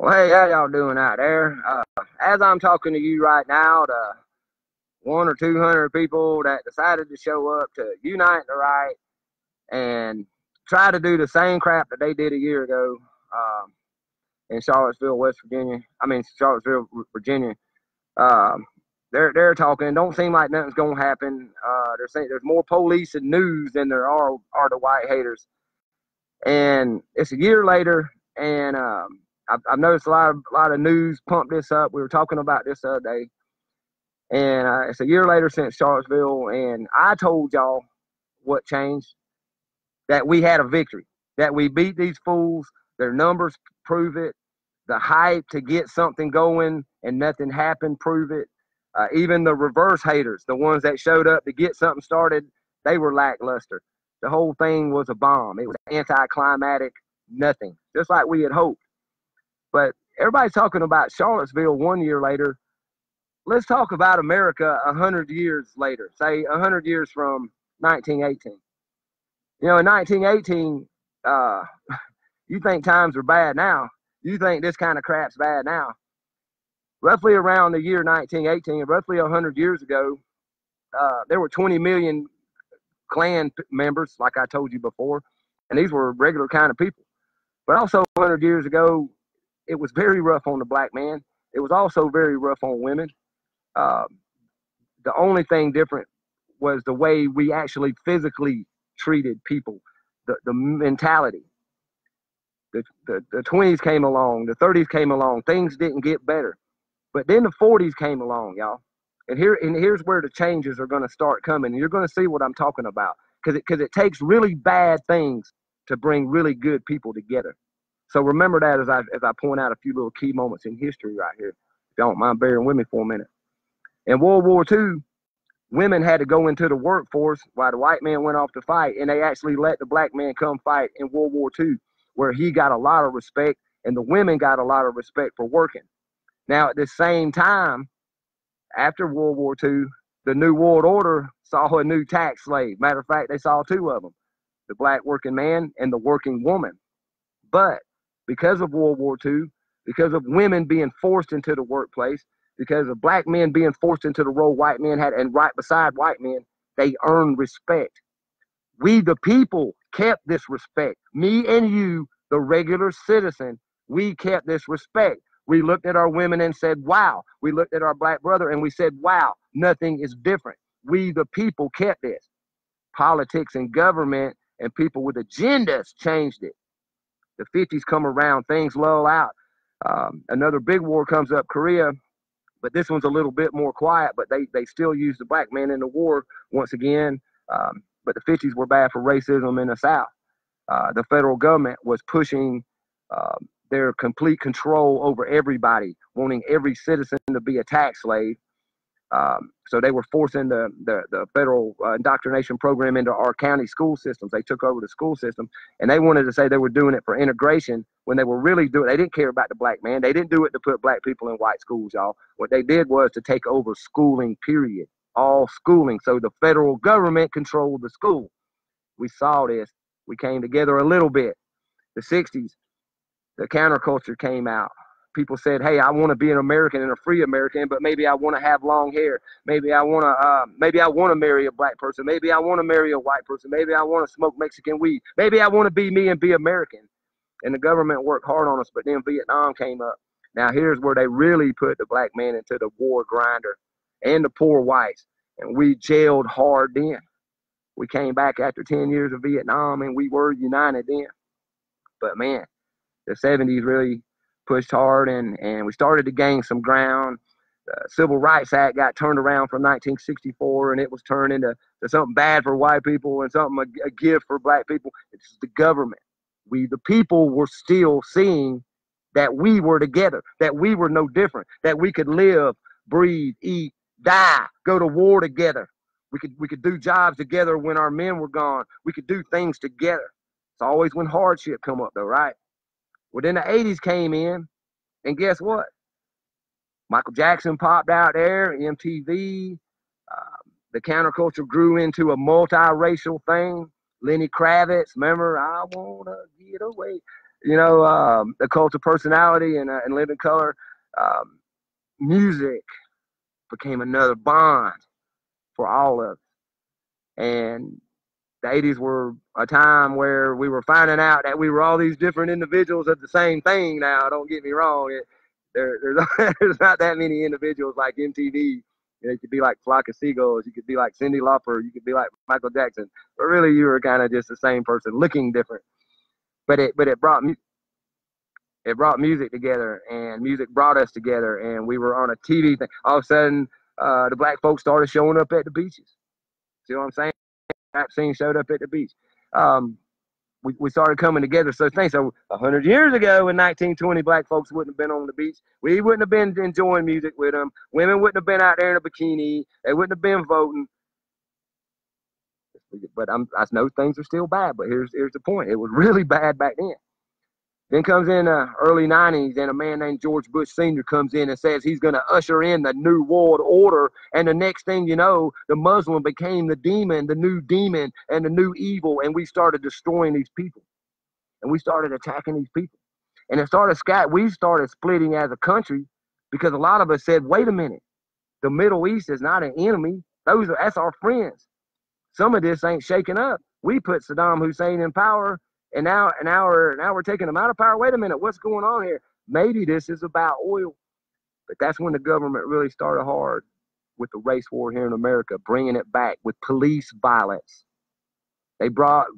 Well, hey, how y'all doing out there? As I'm talking to you right now, the 1 or 200 people that decided to show up to unite the right and try to do the same crap that they did a year ago in Charlottesville, West Virginia. I mean, Charlottesville, Virginia. Um, they're talking. Don't seem like nothing's gonna happen. They're saying there's more police and news than there are the white haters. And it's a year later, and I've noticed a lot of news pump this up. We were talking about this the other day, and it's a year later since Charlottesville, and I told y'all what changed, that we had a victory, that we beat these fools. Their numbers prove it. The hype to get something going and nothing happened prove it. Even the reverse haters, the ones that showed up to get something started, they were lackluster. The whole thing was a bomb. It was anticlimactic, nothing, just like we had hoped. But everybody's talking about Charlottesville 1 year later. Let's talk about America 100 years later, say 100 years from 1918. You know, in 1918, you think times are bad now. You think this kind of crap's bad now. Roughly around the year 1918, roughly 100 years ago, there were 20 million Klan members, like I told you before, and these were regular kind of people. But also 100 years ago, it was very rough on the black man. It was also very rough on women. Uh, the only thing different was the way we actually physically treated people, the mentality. The 20s came along, the 30s came along, things didn't get better. But then the 40s came along, y'all. And here's where the changes are going to start coming. And you're going to see what I'm talking about. Because it takes really bad things to bring really good people together. So remember that as I point out a few little key moments in history right here. If you don't mind bearing with me for a minute. In World War II, women had to go into the workforce while the white man went off to fight. And they actually let the black man come fight in World War II, where he got a lot of respect and the women got a lot of respect for working. Now, at the same time, after World War II, the New World Order saw a new tax slave. Matter of fact, they saw two of them, the black working man and the working woman. But because of World War II, because of women being forced into the workplace, because of black men being forced into the role white men had, and right beside white men, they earned respect. We, the people, kept this respect. Me and you, the regular citizen, we kept this respect. We looked at our women and said, wow. We looked at our black brother and we said, wow, nothing is different. We, the people, kept this. Politics and government and people with agendas changed it. The 50s come around, things lull out. Another big war comes up, Korea, but this one's a little bit more quiet, but they still use the black man in the war once again. But the 50s were bad for racism in the South. The federal government was pushing their complete control over everybody, wanting every citizen to be a tax slave. So they were forcing the federal indoctrination program into our county school systems. They took over the school system, and they wanted to say they were doing it for integration when they were really doing. They didn't care about the black man. They didn't do it to put black people in white schools, y'all. What they did was to take over schooling, period, all schooling. So the federal government controlled the school. We saw this. We came together a little bit. The 60s, the counterculture came out. People said, hey, I want to be an American and a free American, but maybe I want to have long hair. Maybe I want to marry a black person. Maybe I want to marry a white person. Maybe I want to smoke Mexican weed. Maybe I want to be me and be American. And the government worked hard on us, but then Vietnam came up. Now here's where they really put the black man into the war grinder and the poor whites. And we jailed hard then. We came back after 10 years of Vietnam and we were united then. But man, the 70s really pushed hard and we started to gain some ground. The Civil Rights Act got turned around from 1964 and it was turned into something bad for white people and something a gift for black people. It's the government. We, the people, were still seeing that we were together, that we were no different, that we could live, breathe, eat, die, go to war together. We could do jobs together when our men were gone. We could do things together. It's always when hardship come up though, right? Well, then the 80s came in, and guess what? Michael Jackson popped out there, MTV. The counterculture grew into a multiracial thing. Lenny Kravitz, remember, I want to get away. the cult of personality and living color. Music became another bond for all of us. And the 80s were a time where we were finding out that we were all these different individuals of the same thing. Now, don't get me wrong. There's not that many individuals like MTV. You could be like Flock of Seagulls. You could be like Cyndi Lauper. You could be like Michael Jackson. But really, you were kind of just the same person, looking different. But it brought music together, and music brought us together, and we were on a TV thing. All of a sudden, the black folks started showing up at the beaches. See what I'm saying? Rap scene showed up at the beach. We started coming together. So 100 years ago in 1920, black folks wouldn't have been on the beach. We wouldn't have been enjoying music with them. Women wouldn't have been out there in a bikini. They wouldn't have been voting. But I know things are still bad, but here's the point. It was really bad back then. Then comes in early 90s, and a man named George Bush Sr. comes in and says he's going to usher in the New World Order. And the next thing you know, the Muslim became the demon, the new demon, and the new evil. And we started destroying these people. And we started attacking these people. And we started splitting as a country because a lot of us said, wait a minute, the Middle East is not an enemy. That's our friends. Some of this ain't shaking up. We put Saddam Hussein in power. And now we're taking them out of power. Wait a minute, what's going on here? Maybe this is about oil. But that's when the government really started hard with the race war here in America, bringing it back with police violence. They brought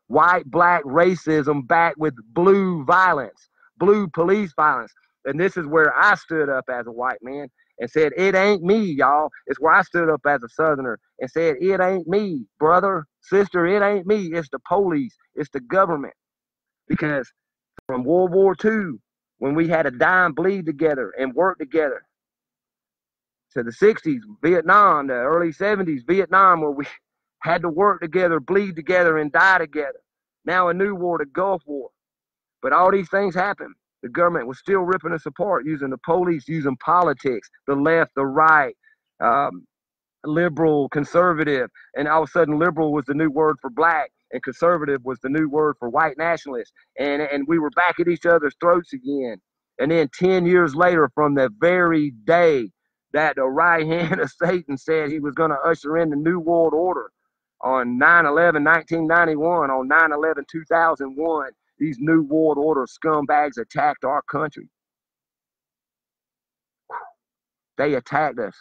white-black racism back with blue violence, blue police violence. And this is where I stood up as a white man and said, it ain't me, y'all. It's where I stood up as a Southerner and said, it ain't me, brother, sister, it ain't me. It's the police. It's the government. Because from World War II, when we had to die and bleed together and work together, to the 60s, Vietnam, the early 70s, Vietnam, where we had to work together, bleed together, and die together. Now a new war, the Gulf War. But all these things happened. The government was still ripping us apart, using the police, using politics, the left, the right, liberal, conservative. And all of a sudden, liberal was the new word for black, and conservative was the new word for white nationalists. And we were back at each other's throats again. And then 10 years later, from the very day that the right hand of Satan said he was going to usher in the New World Order on 9/11, 1991, on 9/11, 2001, these New World Order scumbags attacked our country. They attacked us,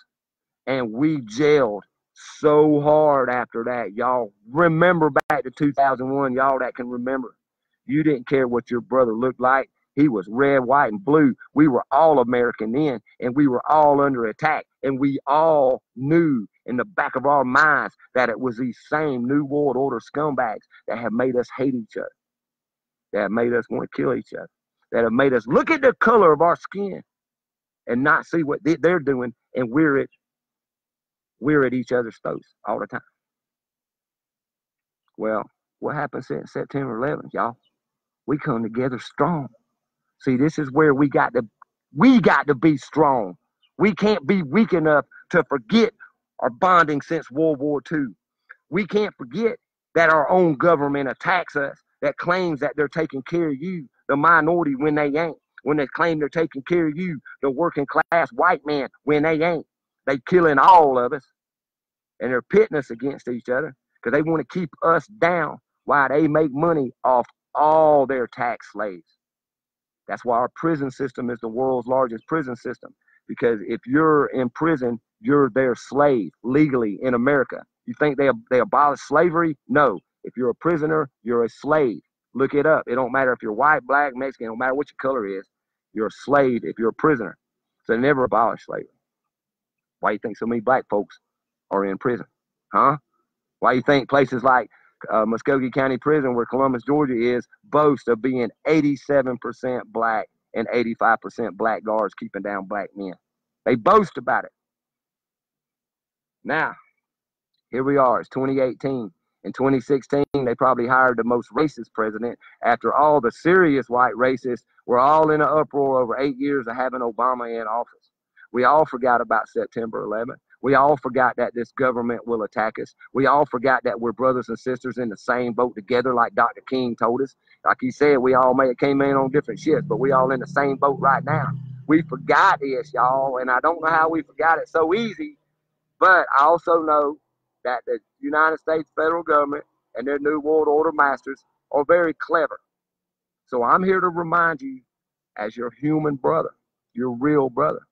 and we jailed so hard after that. Y'all remember back to 2001, y'all that can remember. You didn't care what your brother looked like. He was red, white, and blue. We were all American then, and we were all under attack. And we all knew in the back of our minds that it was these same New World Order scumbags that have made us hate each other, that have made us want to kill each other, that have made us look at the color of our skin and not see what they're doing, and we're at each other's throats all the time. Well, what happened since September 11th, y'all? We come together strong. See, this is where we got to be strong. We can't be weak enough to forget our bonding since World War II. We can't forget that our own government attacks us, that claims that they're taking care of you, the minority, when they ain't. When they claim they're taking care of you, the working class white man, when they ain't. They killing all of us, and they're pitting us against each other because they want to keep us down while they make money off all their tax slaves. That's why our prison system is the world's largest prison system, because if you're in prison, you're their slave legally in America. You think they abolished slavery? No. If you're a prisoner, you're a slave. Look it up. It don't matter if you're white, black, Mexican, it don't matter what your color is. You're a slave if you're a prisoner. So they never abolished slavery. Why do you think so many black folks are in prison? Huh? Why do you think places like Muskogee County Prison, where Columbus, Georgia is, boast of being 87% black and 85% black guards keeping down black men? They boast about it. Now, here we are. It's 2018. In 2016, they probably hired the most racist president after all the serious white racists were all in an uproar over 8 years of having Obama in office. We all forgot about September 11th. We all forgot that this government will attack us. We all forgot that we're brothers and sisters in the same boat together, like Dr. King told us. Like he said, we all came in on different ships, but we all in the same boat right now. We forgot this, y'all, and I don't know how we forgot it so easy, but I also know that the United States federal government and their new world order masters are very clever. So I'm here to remind you, as your human brother, your real brother,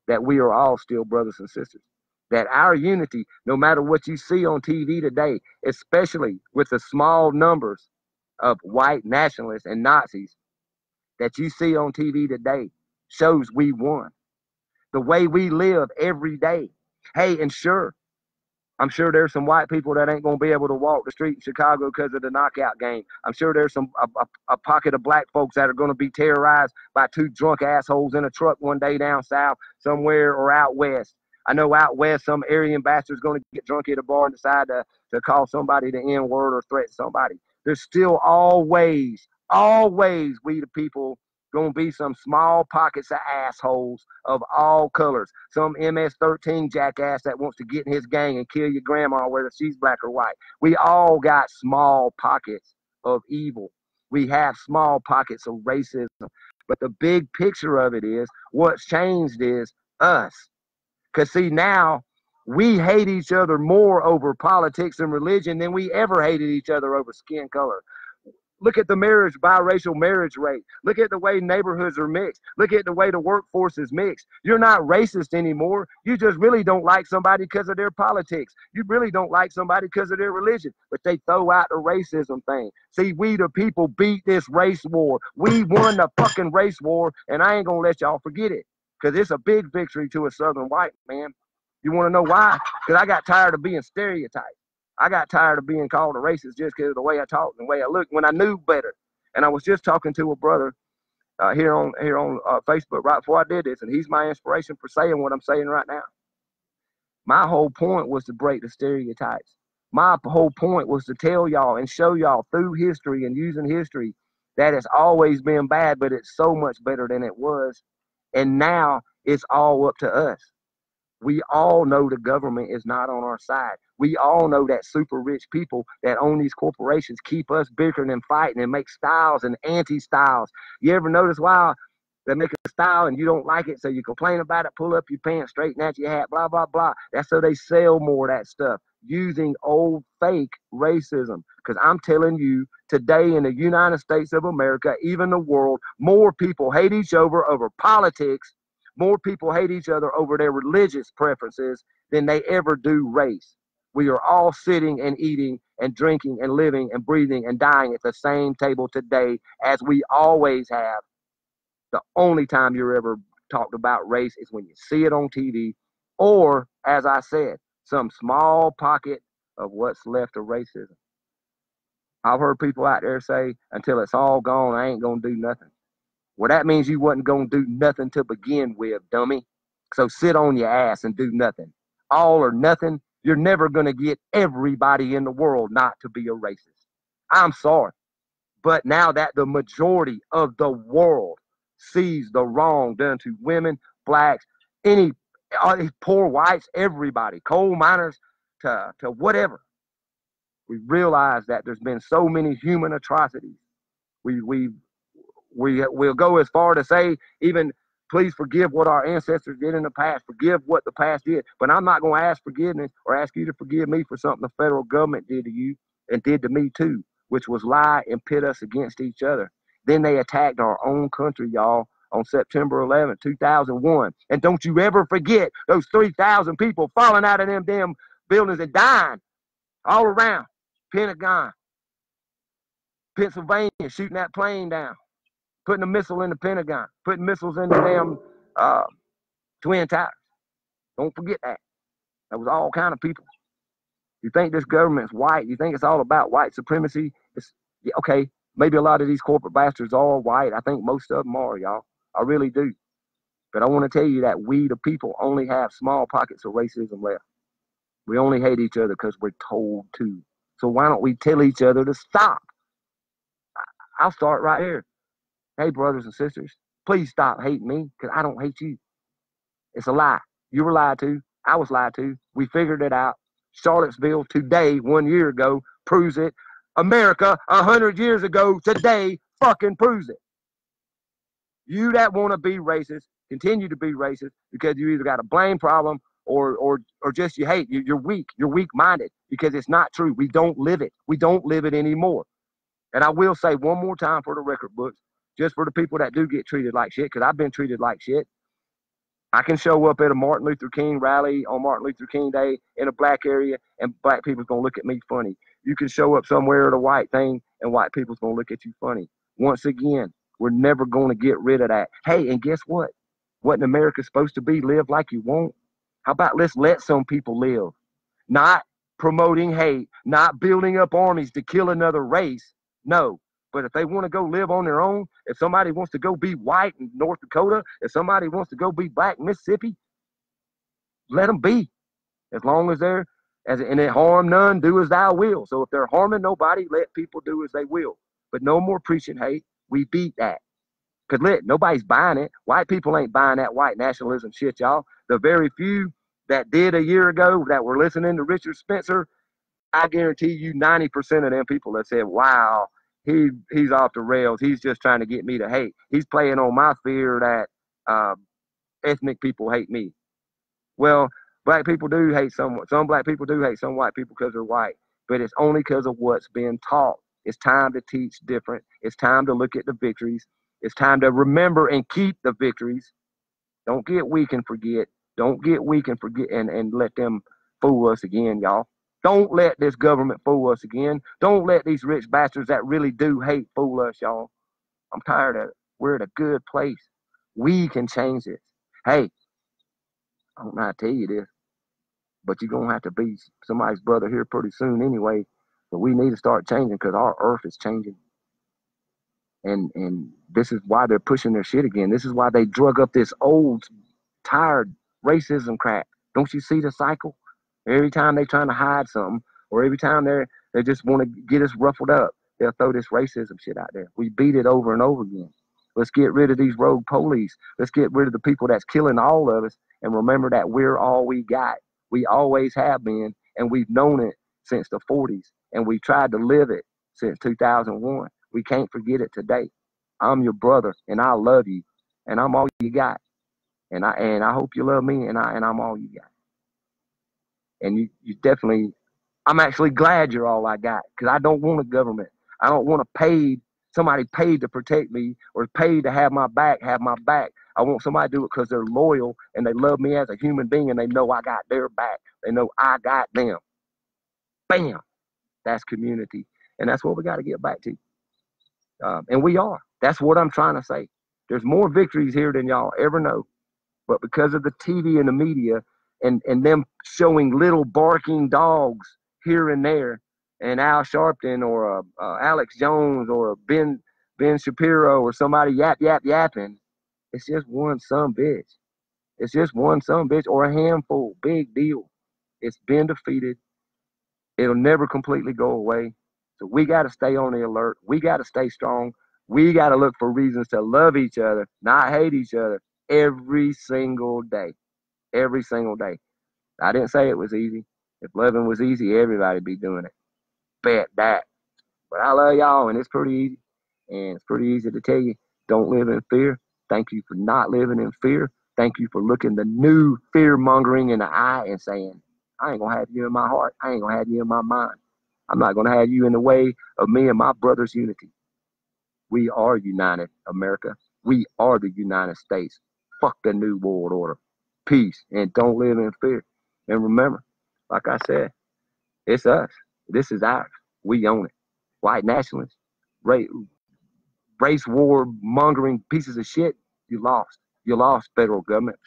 that we are all still brothers and sisters. That our unity, no matter what you see on TV today, especially with the small numbers of white nationalists and Nazis that you see on TV today, shows we won. The way we live every day. Hey, and sure, I'm sure there's some white people that ain't going to be able to walk the street in Chicago because of the knockout game. I'm sure there's a pocket of black folks that are going to be terrorized by two drunk assholes in a truck one day down south somewhere or out west. I know out west some Aryan bastard's going to get drunk at a bar and decide to call somebody the N-word or threaten somebody. There's still always we the people going to be some small pockets of assholes of all colors. Some MS-13 jackass that wants to get in his gang and kill your grandma whether she's black or white. We all got small pockets of evil. We have small pockets of racism. But the big picture of it is, what's changed is us. Because see, now we hate each other more over politics and religion than we ever hated each other over skin color. Look at the biracial marriage rate. Look at the way neighborhoods are mixed. Look at the way the workforce is mixed. You're not racist anymore. You just really don't like somebody because of their politics. You really don't like somebody because of their religion. But they throw out the racism thing. See, we the people beat this race war. We won the fucking race war, and I ain't going to let y'all forget it. Because it's a big victory to a Southern white man. You want to know why? Because I got tired of being stereotyped. I got tired of being called a racist just because of the way I talk and the way I look when I knew better. And I was just talking to a brother here on Facebook right before I did this, and he's my inspiration for saying what I'm saying right now. My whole point was to break the stereotypes. My whole point was to tell y'all and show y'all through history and using history that it's always been bad, but it's so much better than it was. And now it's all up to us. We all know the government is not on our side. We all know that super rich people that own these corporations keep us bickering and fighting and make styles and anti-styles. You ever notice why they make a style and you don't like it, so you complain about it, pull up your pants, straighten out your hat, blah, blah, blah. That's so they sell more of that stuff using old fake racism. Because I'm telling you, today in the United States of America, even the world, more people hate each other over politics. More people hate each other over their religious preferences than they ever do race. We are all sitting and eating and drinking and living and breathing and dying at the same table today as we always have. The only time you're ever talked about race is when you see it on TV or, as I said, some small pocket of what's left of racism. I've heard people out there say, until it's all gone, I ain't going to do nothing. Well, that means you wasn't going to do nothing to begin with, dummy. So sit on your ass and do nothing. All or nothing. You're never going to get everybody in the world not to be a racist. I'm sorry. But now that the majority of the world sees the wrong done to women, blacks, any poor whites, everybody, coal miners, to whatever, we realize that there's been so many human atrocities. We'll go as far to say, even, please forgive what our ancestors did in the past. Forgive what the past did. But I'm not going to ask forgiveness or ask you to forgive me for something the federal government did to you and did to me too, which was lie and pit us against each other. Then they attacked our own country, y'all, on September 11th, 2001. And don't you ever forget those 3,000 people falling out of them damn buildings and dying all around Pentagon, Pennsylvania, shooting that plane down. Putting a missile in the Pentagon, putting missiles in the damn Twin Towers. Don't forget that. That was all kind of people. You think this government's white? You think it's all about white supremacy? Okay, maybe a lot of these corporate bastards are white. I think most of them are, y'all. I really do. But I want to tell you that we, the people, only have small pockets of racism left. We only hate each other because we're told to. So why don't we tell each other to stop? I'll start right here. Hey, brothers and sisters, please stop hating me because I don't hate you. It's a lie. You were lied to. I was lied to. We figured it out. Charlottesville today, 1 year ago, proves it. America 100 years ago today fucking proves it. You that want to be racist, continue to be racist because you either got a blame problem or just you hate. You're weak. You're weak-minded because it's not true. We don't live it. We don't live it anymore. And I will say one more time for the record books, just for the people that do get treated like shit, because I've been treated like shit. I can show up at a Martin Luther King rally on Martin Luther King Day in a black area, and black people's going to look at me funny. You can show up somewhere at a white thing, and white people's going to look at you funny. Once again, we're never going to get rid of that. Hey, and guess what? Wasn't America supposed to be live like you want? How about let's let some people live? Not promoting hate, not building up armies to kill another race. No. But if they want to go live on their own, if somebody wants to go be white in North Dakota, if somebody wants to go be black in Mississippi, let them be. As long as they're, and they harm none, do as thou will. So if they're harming nobody, let people do as they will. But no more preaching hate. We beat that. Because nobody's buying it. White people ain't buying that white nationalism shit, y'all. The very few that did a year ago that were listening to Richard Spencer, I guarantee you 90% of them people that said, wow, he's off the rails. He's just trying to get me to hate. He's playing on my fear that ethnic people hate me. Well, black people do hate some black people do hate some white people because they're white, but it's only because of what's been taught. It's time to teach different. It's time to look at the victories. It's time to remember and keep the victories. Don't get weak and forget. Don't get weak and forget and let them fool us again, y'all. Don't let this government fool us again. Don't let these rich bastards that really do hate fool us, y'all. I'm tired of it. We're at a good place. We can change this. Hey, I don't know how to tell you this, but you're going to have to be somebody's brother here pretty soon anyway. But we need to start changing because our earth is changing. And this is why they're pushing their shit again. This is why they drug up this old, tired racism crap. Don't you see the cycle? Every time they're trying to hide something, or every time they just want to get us ruffled up, they'll throw this racism shit out there. We beat it over and over again. Let's get rid of these rogue police. Let's get rid of the people that's killing all of us, and remember that we're all we got. We always have been, and we've known it since the 40s, and we've tried to live it since 2001. We can't forget it today. I'm your brother, and I love you, and I'm all you got. And I hope you love me, and I'm all you got. And you definitely, I'm actually glad you're all I got, because I don't want a government. I don't want somebody paid to protect me or paid to have my back. I want somebody to do it because they're loyal and they love me as a human being and they know I got their back. They know I got them. Bam. That's community. And that's what we got to get back to. And we are. That's what I'm trying to say. There's more victories here than y'all ever know. But because of the TV and the media and them showing little barking dogs here and there, and Al Sharpton or Alex Jones or Ben Shapiro or somebody yapping, it's just one some bitch. It's just one some bitch or a handful. Big deal. It's been defeated. It'll never completely go away. So we got to stay on the alert. We got to stay strong. We got to look for reasons to love each other, not hate each other every single day. Every single day. I didn't say it was easy. If loving was easy, everybody'd be doing it. Bet that. But I love y'all, and it's pretty easy. And it's pretty easy to tell you, don't live in fear. Thank you for not living in fear. Thank you for looking the new fear-mongering in the eye and saying, I ain't going to have you in my heart. I ain't going to have you in my mind. I'm not going to have you in the way of me and my brother's unity. We are united, America. We are the United States. Fuck the New World Order. Peace. And don't live in fear. And remember, like I said, it's us. This is ours. We own it. White nationalists, race war mongering pieces of shit, you lost. You lost, federal government.